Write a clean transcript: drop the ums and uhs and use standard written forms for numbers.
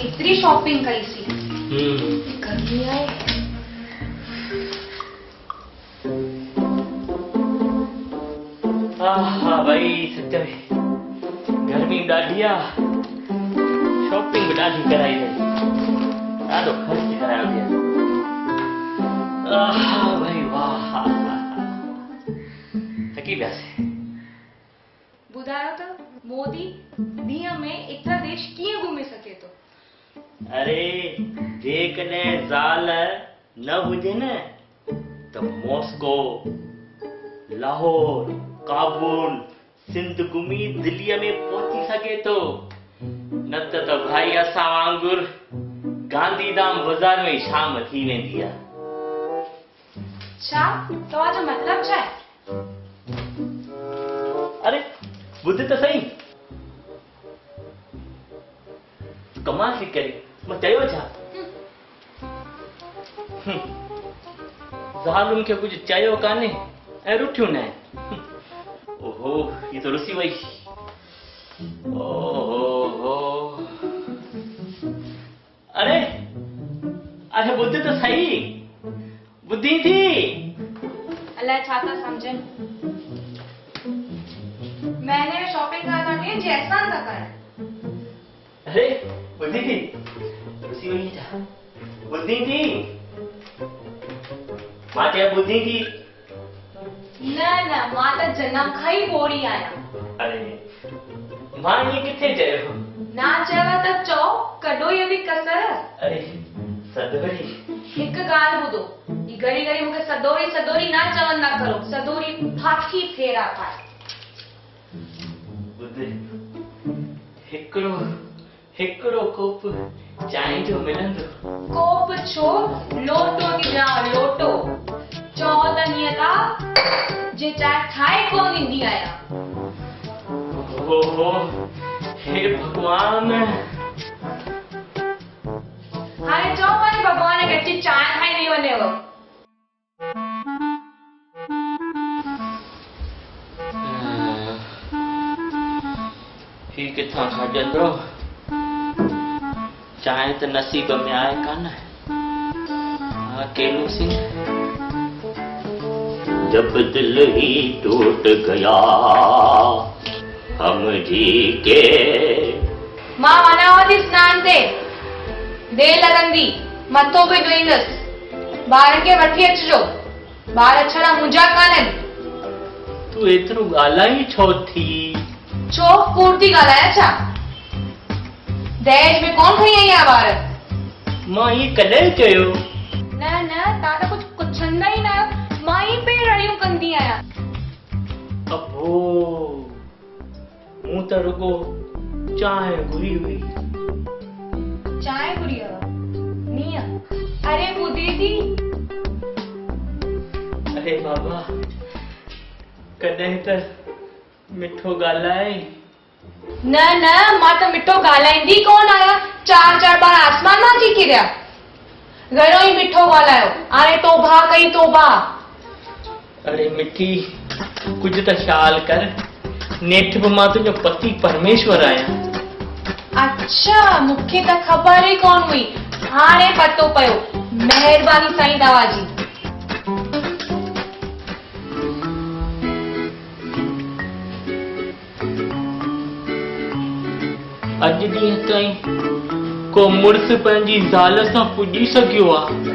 केतरी शॉपिंग कई सी गर्मी आहे। हाँ भाई सच में गर्मी ॾाढी आहे, शॉपिंग भी ॾाढी कराई अथई, ॾाढो ख़र्च करायो अथई। भाई वाह थकी वियासीं। ॿुधायो त मोदी ॾींहं में एतिरा देश कीअं घुमी सघे थो? अरे जेकॾहिं ज़ाल न हुजे न त मॉस्को, लाहौर, काबुल, सिंध घुमी दिल्लीअ में पहुची सघे थो, न त भाई असां वांगुर गांधीधाम बाज़ार में शाम थी वेंदी आहे। छा तव्हांजो मतलब छा आहे? अरे ॿुध त सही, कमाल थी करे मां चयो छा? ज़ालुनि खे कुझु चयो कान्हे ऐं रुठियूं न आहिनि। ओहो ये तो रुसी वई। ओहो अरे अरे ॿुध त सही, ॿुधी थी? अलाए छा था समझनि। महीने में शॉपिंग करण था जे एहसान था करें। अरे ॿुधी थी? रुसी वई छा? ॿुधी थी? मां चयो ॿुधी थी? न न मां त जनम खां ई बोड़ी आहियां। अरे मां ये किथे चयो? ना चयो त चओ, कढो ये बि कसर। अरे सदोरी हिकु ॻाल्हि ॿुधो, ही घड़ी घड़ी मूंखे सदोरी सदोरी ना चवंदा करो, सदोरी फाकी फेरा पाए। ॿुध हिकिड़ो कोप चांहि जो मिलंदो? कोप छो, लोटो थी ॾियां, लोटो। चओ त नियता जे चांहि ठाहे कोन ईंदी आहियां। ओहो हे भगवान। हाणे चओ पंहिंजे भॻवान खे अची चांहि ठाहे ॾेई वञेव। ही किथां खाजंदो? चांहि त नसीब में आहे कान। अकेलो सिंह। जब दिल ही टूट गया हम जी के। मां वञांव थी सनान ते, देरि लॻंदी, मथो बि धोईंदसि। ॿारनि खे वठी अचिजो, ॿार अचण मुंहिंजा कान्हनि। तूं एतिरो ॻाल्हाई छो थी? छो कूड़ थी ॻाल्हायां छा? दहेज में कौन खणी आई आहे ॿार? मां ये कॾहिं चयो? न न तव्हां त कुझु पुछंदा ई न आहियो। मां ई पे रड़ियूं कंदी आहियां। अबो मूं त रुगो चांहि घुरी हुई। चांहि घुरी हुयव? नीअं? अरे ॿुधी थी? अरे बाबा कॾहिं त मिठो ॻाल्हाए। न न मां त मिठो ॻाल्हाईंदी कोन आहियां। चार चार बार आसमान मां अची किरिया। घणो ई मिठो ॻाल्हायो, हाणे तौबा कई तौबा। अरे मिठी कुछ तो ख्याल कर, नेठ भी मां तुझो पति परमेश्वर आया। अच्छा मूंखे त ख़बर ई कोन हुई, हाणे पतो पयो। महिरबानी साईं दवा जी। अॼु ॾींहं ताईं को मुड़ुस पंहिंजी ज़ाल सां पुॼी सघियो आहे?